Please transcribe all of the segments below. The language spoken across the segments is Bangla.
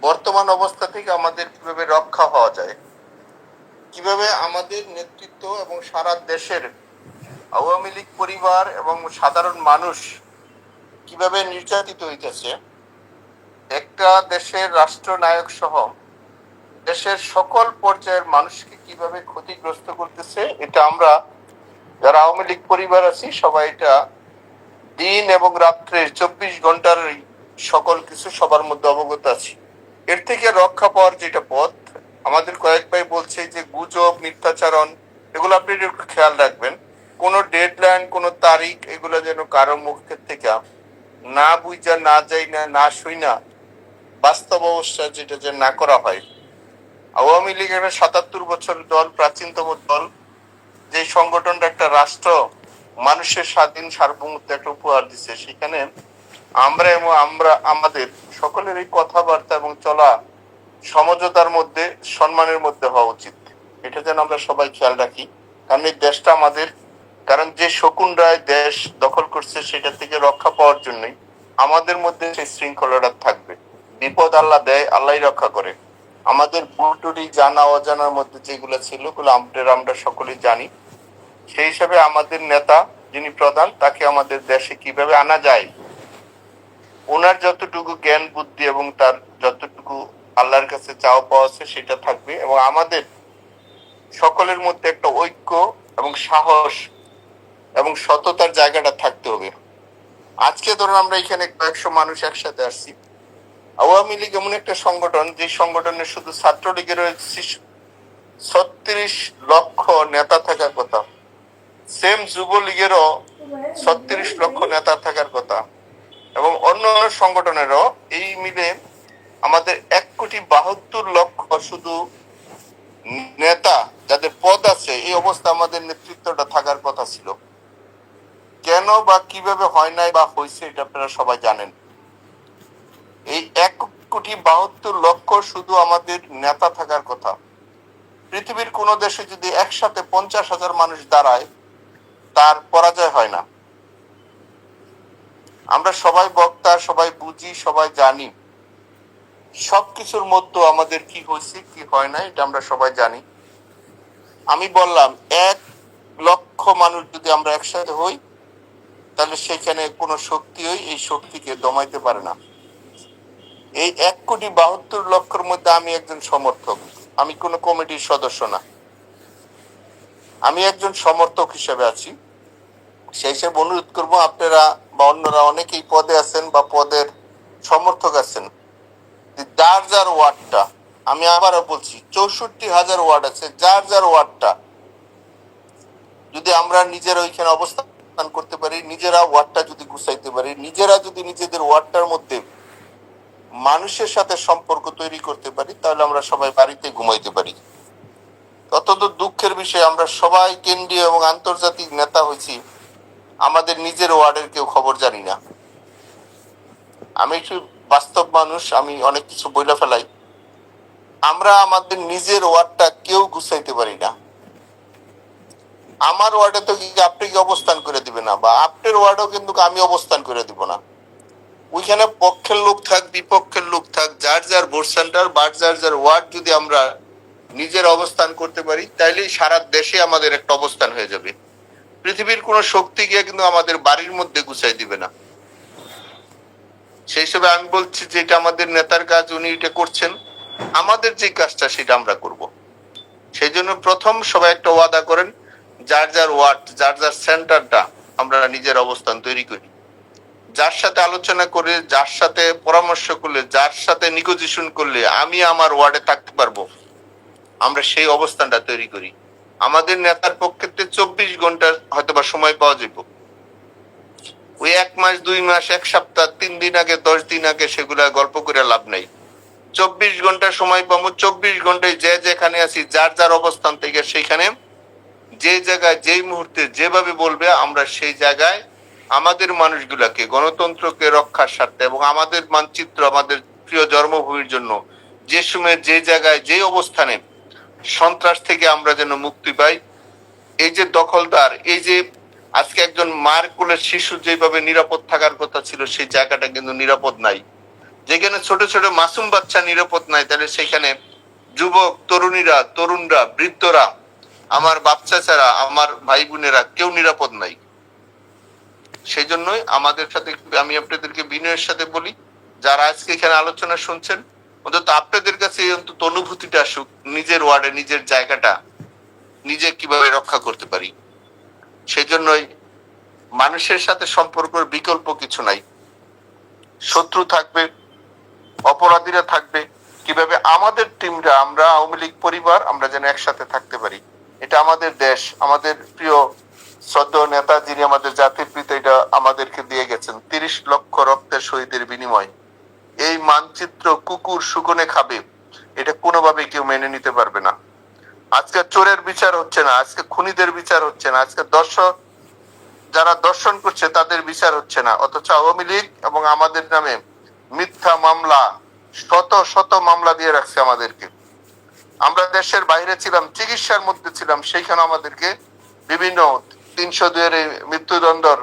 বর্তমান অবস্থা থেকে আমাদের কিভাবে রক্ষা হওয়া যায়, কিভাবে আমাদের নেতৃত্ব এবং সারা দেশের আওয়ামী লীগ পরিবার এবং সাধারণ মানুষ কিভাবে নির্যাতিত হইতেছে, একটা দেশের রাষ্ট্রনায়ক সহ দেশের সকল পর্যায়ের মানুষকে কিভাবে ক্ষতিগ্রস্ত করতেছে, এটা আমরা যারা আওয়ামী লীগ পরিবার আছি সবাই এটা দিন এবং রাত্রে 24 ঘন্টার সকল কিছু সবার মধ্যে অবগত আছি। এর থেকে রক্ষা পাওয়ার যেটা পথ, আমাদের কয়েক ভাই বলছে যে গুজব, মিথ্যাচারণ, এগুলো আপনি একটু খেয়াল রাখবেন। কোনো ডেডলাইন, কোনো তারিখ, এগুলো যেন কারো মুখের থেকে না বুঝা, না যাই না, না শুই না, বাস্তব অবস্থা যেটা যে না করা হয়। আওয়ামী লীগ একটা 77 বছর দল, প্রাচীনতম দল, যে সংগঠনটা একটা রাষ্ট্র মানুষের স্বাধীন সার্বভৌমত্ব একটা উপহার দিচ্ছে, সেখানে আমরা এবং আমরা আমাদের সকলের এই কথাবার্তা এবং চলা সমঝোতার মধ্যে, সম্মানের মধ্যে হওয়া উচিত। এটা যেন আমরা সবাই খেয়াল রাখি, কারণ এই দেশটা আমাদের। কারণ যে শকুন রায় দেশ দখল করছে, সেটা থেকে রক্ষা পাওয়ার জন্যই আমাদের মধ্যে সেই শৃঙ্খলাটা থাকবে। বিপদ আল্লাহ দেয়, আল্লাহই রক্ষা করে। আমাদের ভুলটুরি জানা অজানার মধ্যে যেগুলো ছিল, ওগুলো আমরা সকলেই জানি। সেই হিসাবে আমাদের নেতা যিনি প্রধান, তাকে আমাদের দেশে কিভাবে আনা যায়, ওনার যতটুকু জ্ঞান বুদ্ধি এবং তার যতটুকু আল্লাহর কাছে চাওয়া পাওয়া আছে সেটা থাকবে, এবং আমাদের সকলের মধ্যে একটা ঐক্য এবং সাহস এবং সততার জায়গাটা থাকতে হবে। আজকে ধরুন আমরা এখানে কয়েকশো মানুষ একসাথে আসছি। আওয়ামী লীগ এমন একটা সংগঠন, যে সংগঠনের শুধু ছাত্রলীগের 36 লক্ষ নেতা থাকার কথা, সেম যুবলীগেরও 36 লক্ষ নেতা থাকার কথা, এবং অন্য অন্য সংগঠনেরও এই মিলে আমাদের 1,72,00,000 শুধু নেতা যাদের পদ আছে, এই অবস্থা আমাদের নেতৃত্বটা থাকার কথা ছিল। কেন বা কিভাবে হয় নাই বা হয়েছে, এটা আপনারা সবাই জানেন। এই 1,72,00,000 শুধু আমাদের নেতা থাকার কথা। পৃথিবীর কোন দেশে যদি একসাথে 50,000 মানুষ দাঁড়ায়, তার পরাজয় হয় না। আমরা সবাই বক্তা, সবাই বুঝি, সবাই জানি সবকিছুর মধ্যে আমাদের কি হয়েছে কি হয় না, এটা আমরা সবাই জানি। আমি বললাম 1,00,000 মানুষ যদি আমরা একসাথে হই, তাহলে সেখানে কোনো শক্তি এই শক্তিকে দমাইতে পারে না। এই 1,72,00,000 মধ্যে আমি একজন সমর্থক, আমি কোনো কমিটির সদস্য না, আমি একজন সমর্থক হিসেবে আছি। সেই হিসেবে অনুরোধ করবো, আপনারা বা অন্যরা অনেকেই পদে আছেন বা পদের সমর্থক আছেন, যার যার ওয়ার্ডটা, আমি আবারও বলছি 64,000 ওয়ার্ড আছে, যার যার ওয়ার্ডটা যদি আমরা নিজেরা ওইখানে অবস্থান করতে পারি, নিজেরা ওয়ার্ডটা যদি গুছাইতে পারি, নিজেরা যদি নিজেদের ওয়ার্ডটার মধ্যে মানুষের সাথে সম্পর্ক তৈরি করতে পারি, তাহলে আমরা সবাই বাড়িতে ঘুমাইতে পারি। অত্যন্ত দুঃখের বিষয়, আমরা সবাই কেন্দ্রীয় এবং আন্তর্জাতিক নেতা হয়েছি, আমাদের নিজের ওয়ার্ডের কেউ খবর জানি না। আমি একটু বাস্তব মানুষ, আমি অনেক কিছু বইলা ফেলাই। আমরা আমাদের নিজের ওয়ার্ডটা কেউ গুছাইতে পারি না। আমার ওয়ার্ডে তো আপনি কি অবস্থান করে দিবে না, বা আপনার ওয়ার্ডেও কিন্তু আমি অবস্থান করে দিব না। ওইখানে পক্ষের লোক থাক, বিপক্ষের লোক থাক, যার যার ভোট সেন্টার বা যার যার ওয়ার্ড যদি আমরা নিজের অবস্থান করতে পারি, তাইলেই সারা দেশে আমাদের একটা অবস্থান হয়ে যাবে। পৃথিবীর কোন শক্তি গিয়ে কিন্তু আমাদের বাড়ির মধ্যে গুছাই দিবে না। সেই হিসেবে আমি বলছি যে এটা আমাদের নেতার কাজ, উনি এটা করছেন, আমাদের যে কাজটা সেটা আমরা করব। সেই জন্য প্রথম সবাই একটা ওয়াদা করেন, যার যার ওয়ার্ড, যার যার সেন্টারটা আমরা নিজের অবস্থান তৈরি করি। যার সাথে আলোচনা করে, যার সাথে পরামর্শ করলে, যার সাথে নিগোজিয়েশন করলে আমি আমার ওয়ার্ডে থাকতে পারবো, আমরা সেই অবস্থানটা তৈরি করি। আমাদের নেতার পক্ষে 24 ঘন্টা হয়তো বা সময় পাওয়া যাবে, ওই 1 মাস 2 মাস 1 সপ্তাহ 3 দিন আগে 10 দিন আগে সেগুলা গল্প করে লাভ নাই। 24 ঘন্টা সময় পাবো, 24 ঘন্টায় যে যেখানে আছি, যার যার অবস্থান থেকে সেখানে যে জায়গায় যেই মুহূর্তে যেভাবে বলবে, আমরা সেই জায়গায় আমাদের মানুষগুলাকে, গণতন্ত্রকে রক্ষার স্বার্থে এবং আমাদের মানচিত্র, আমাদের প্রিয় জন্মভূমির জন্য যে সময় যে জায়গায় যে অবস্থানে সন্ত্রাস থেকে আমরা যেন মুক্তি পাই। এই যে দখলদার, এই যে আজকে একজন মার কোলের শিশু যেভাবে নিরাপদ থাকার কথা ছিল, সেই জায়গাটা কিন্তু নিরাপদ নাই। যেখানে ছোট ছোট মাসুম বাচ্চা নিরাপদ নাই, তাহলে সেখানে যুবক তরুণীরা, তরুণরা, বৃদ্ধরা, আমার বাচ্চা ছাড়া আমার ভাই বোনেরা কেউ নিরাপদ নাই। সেই জন্যই আমাদের সাথে আমি আপনাদেরকে বিনয়ের সাথে বলি, যারা আজকে এখানে আলোচনা শুনছেন, অন্তত আপনাদের কাছে অন্তত অনুভূতিটা আসুক, নিজের ওয়ার্ডে নিজের জায়গাটা নিজে কিভাবে রক্ষা করতে পারি। সেই জন্যই মানুষের সাথে সম্পর্কের বিকল্প কিছু নাই। শত্রু থাকবে, অপরাধীরা থাকবে, কিভাবে আমাদের টিমরা, আমরা আওয়ামী লীগ পরিবার, আমরা যেন একসাথে থাকতে পারি। এটা আমাদের দেশ, আমাদের প্রিয় শ্রদ্ধেয় নেতা যিনি আমাদের জাতির পিতা, এটা আমাদেরকে দিয়ে গেছেন 30 লক্ষ রক্তের শহীদের বিনিময়। এই মানচিত্র কুকুর শুকনে খাবে, এটা কোনোভাবে কেউ মেনে নিতে পারবে না। আজকে চোরের বিচার হচ্ছে না, আজকে খুনিদের বিচার হচ্ছে না, আজকে যারা দর্শন করছে তাদের বিচার হচ্ছে না, অথচ আওয়ামী লীগ এবং আমাদের নামে মিথ্যা মামলা, শত শত মামলা দিয়ে রাখছে আমাদেরকে। আমরা দেশের বাইরে ছিলাম, চিকিৎসার মধ্যে ছিলাম, সেইখানে আমাদেরকে বিভিন্ন 302 এর মৃত্যুদণ্ডর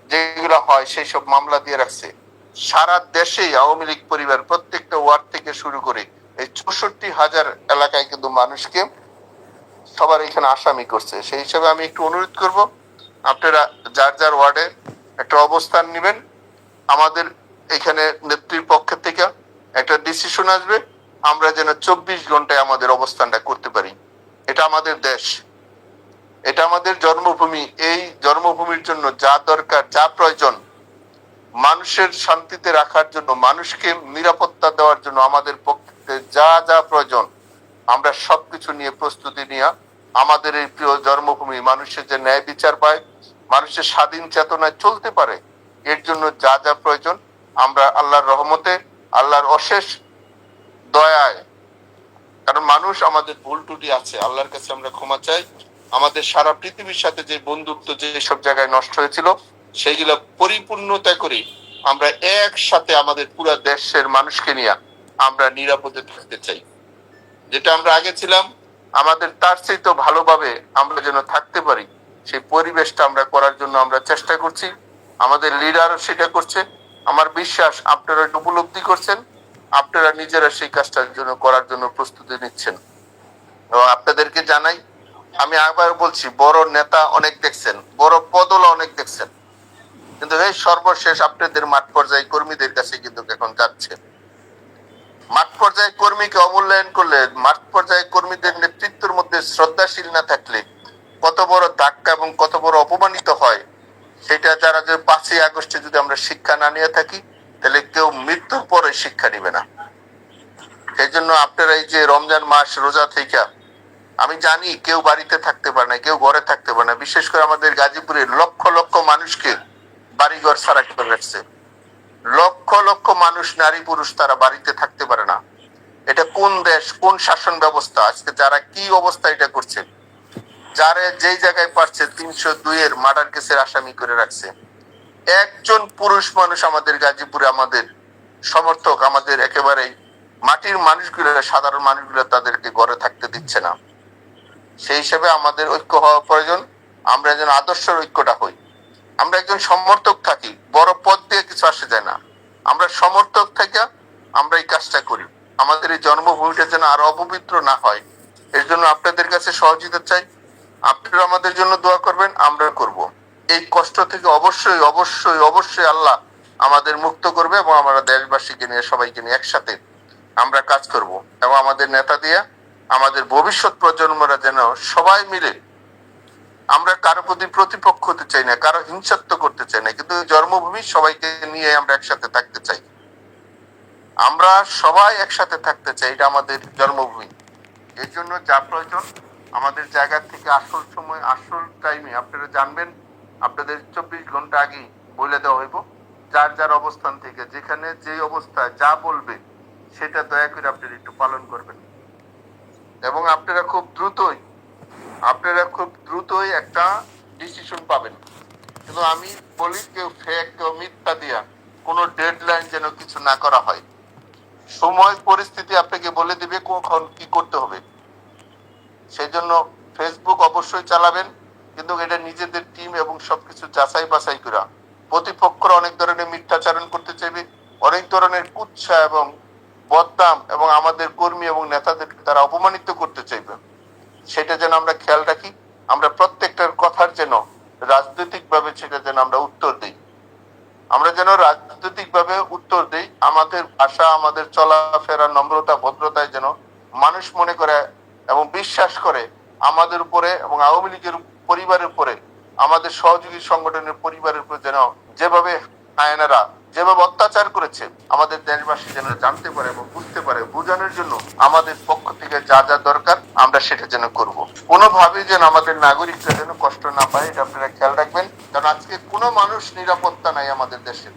যেগুলো হয় সেই সব মামলা দিয়ে রাখছে। সারা দেশেই আওয়ামী লীগ পরিবার প্রত্যেকটা ওয়ার্ড থেকে শুরু করে এই 64,000 এলাকায় কিন্তু মানুষকে সবার এখানে আসামি করছে। সেই হিসাবে আমি একটু অনুরোধ করব, আপনারা যার যার ওয়ার্ডে একটা অবস্থান নেবেন। আমাদের এখানে নেত্রীর পক্ষ থেকে একটা ডিসিশন আসবে, আমরা যেন 24 ঘন্টায় আমাদের অবস্থানটা করতে পারি। এটা আমাদের দেশ, এটা আমাদের জন্মভূমি। এই জন্মভূমির জন্য যা দরকার, যা প্রয়োজন, মানুষের শান্তিতে রাখার জন্য, মানুষকে নিরাপত্তা দেওয়ার জন্য আমাদের পক্ষে যা যা প্রয়োজন, আমরা সবকিছু নিয়ে প্রস্তুতি নিয়ে আমাদের এই প্রিয় জন্মভূমি মানুষের যে ন্যায় বিচার পায়, মানুষের স্বাধীন চেতনায় চলতে পারে, এর জন্য যা যা প্রয়োজন আমরা আল্লাহর রহমতে, আল্লাহর অশেষ দয়ায়, কারণ মানুষ আমাদের ভুল ত্রুটি আছে, আল্লাহর কাছে আমরা ক্ষমা চাই। আমাদের সারা পৃথিবীর সাথে যে বন্ধুত্ব যে সব জায়গায় নষ্ট হয়েছিল, সেইগুলো পরিপূর্ণতা করে আমরা একসাথে আমাদের পুরো দেশের মানুষকে নিয়ে আমরা নিরাপদে থাকতে চাই। যেটা আমরা আগে ছিলাম, আমাদের তার চেয়ে তো ভালোভাবে আমরা যেন থাকতে পারি, সেই পরিবেশটা আমরা করার জন্য আমরা চেষ্টা করছি। আমাদের লিডারও সেটা করছে। আমার বিশ্বাস আপনারা উপলব্ধি করছেন, আপনারা নিজেরা সেই কাজটার জন্য করার জন্য প্রস্তুতি নিচ্ছেন। এবং আপনাদেরকে জানাই, আমি আবার বলছি, বড় নেতা অনেক দেখছেন, বড় পদলা অনেক দেখছেন, কিন্তু এই সর্বশেষ আপনাদের মাঠ পর্যায়ে কর্মীদের কাছে কিন্তু এখন যাচ্ছে। মাঠ পর্যায়ে কর্মীকে অমূল্যায়ন করলে, মাঠ পর্যায়ে কর্মীদের নেতৃত্বের মধ্যে শ্রদ্ধাশীল না থাকলে কত বড় ধাক্কা এবং কত বড় অপমানিত হয়, সেটা যারা যে 5ই আগস্টে যদি আমরা শিক্ষা না নিয়ে থাকি, তাহলে কেউ মৃত্যুর পরে শিক্ষা নিবে না। সেই জন্য আপনারা এই যে রমজান মাস রোজা থেকে, আমি জানি কেউ বাড়িতে থাকতে পারে না, কেউ ঘরে থাকতে পারে না, বিশেষ করে আমাদের গাজীপুরের লক্ষ লক্ষ মানুষকে বাড়িঘর ছাড়া করে রাখছে। লক্ষ লক্ষ মানুষ, নারী পুরুষ, তারা বাড়িতে থাকতে পারে না। এটা কোন দেশ, কোন শাসন ব্যবস্থা? আজকে যারা কি অবস্থা এটা করছে, যারা যেই জায়গায় পারছে 302 এর মার্ডার কেসের আসামি করে রাখছে। একজন পুরুষ মানুষ আমাদের গাজীপুরে, আমাদের সমর্থক, আমাদের একেবারে মাটির মানুষগুলো, সাধারণ মানুষগুলো তাদেরকে ঘরে থাকতে দিচ্ছে না। সেই হিসেবে আমাদের ঐক্য হওয়া প্রয়োজন। আমরা যেন আদর্শের ঐক্যটা হই। আমরা একজন সমর্থক থাকি, বড় পদ দিয়ে কিছু আসে যায় না। আমরা সমর্থক থেকে আমরা এই কাজটা করি, আমাদের এই জন্মভূমিটা যেন আরো অপবিত্র না হয়। এর জন্য আপনাদের কাছে সহযোগিতা চাই। আপনারা আমাদের জন্য দোয়া করবেন, আমরা করব। এই কষ্ট থেকে অবশ্যই অবশ্যই অবশ্যই আল্লাহ আমাদের মুক্ত করবে, এবং আমরা দেশবাসীকে নিয়ে, সবাইকে নিয়ে একসাথে আমরা কাজ করব। এবং আমাদের নেতা দিয়ে আমাদের ভবিষ্যৎ প্রজন্মরা যেন সবাই মিলে, আমরা কারো প্রতি প্রতিপক্ষ হতে চাই না, কারো হিংসাত্মক করতে চাই না, কিন্তু জন্মভূমি সবাইকে নিয়ে আমরা একসাথে থাকতে চাই। আমরা সবাই একসাথে থাকতে চাই, এটা আমাদের জন্মভূমি। এর জন্য যা প্রয়োজন আমাদের জায়গা থেকে আসল সময়, আসল টাইমে আপনারা জানবেন, আপনাদের 24 ঘন্টা আগে বলে দেওয়া হইব। যার যার অবস্থান থেকে যেখানে যে অবস্থায় যা বলবে সেটা দয়া করে আপনারা একটু পালন করবেন। এবং আপনারা খুব দ্রুতই একটা ডিসিশন পাবেন। কিন্তু আমি বলি, কেউ ফেক, কেউ মিথ্যা দিয়া কোনো ডেডলাইন যেন কিছু না করা হয়। সময় পরিস্থিতি আপনাকে বলে দিবে কখন কি করতে হবে। সেই জন্য ফেসবুক অবশ্যই চালাবেন, কিন্তু এটা নিজেদের টিম এবং সবকিছু যাচাই বাছাই করা। প্রতিপক্ষরা অনেক ধরনের মিথ্যাচারণ করতে চাইবে, অনেক ধরনের কুৎসা এবং বদনাম এবং আমাদের কর্মী এবং নেতাদেরকে তারা অপমানিত করতে চাইবে, সেটা যেন আমরা খেয়াল রাখি। আমরা প্রত্যেকটার কথার যেন রাজনৈতিক ভাবে সেটা যেন আমরা উত্তর দিই, আমরা যেন রাজনৈতিক ভাবে উত্তর দিই। আমাদের ভাষা, আমাদের চলাফেরা, নম্রতা, ভদ্রতায় যেন মানুষ মনে করে এবং বিশ্বাস করে আমাদের উপরে এবং আওয়ামী লীগের পরিবারের উপরে, আমাদের সহযোগী সংগঠনের পরিবারের উপরে যেন যেভাবে আয়নারা যেভাবে অত্যাচার করেছে, আমাদের দেশবাসী যেন জানতে পারে এবং বুঝতে পারে। বোঝানোর জন্য আমাদের পক্ষ থেকে যা যা দরকার আমরা সেটা যেন করব। কোনোভাবে যেন আমাদের নাগরিকরা যেন কষ্ট না পায়, এটা আপনারা খেয়াল রাখবেন। কারণ আজকে কোনো মানুষ নিরাপত্তা নাই আমাদের দেশে।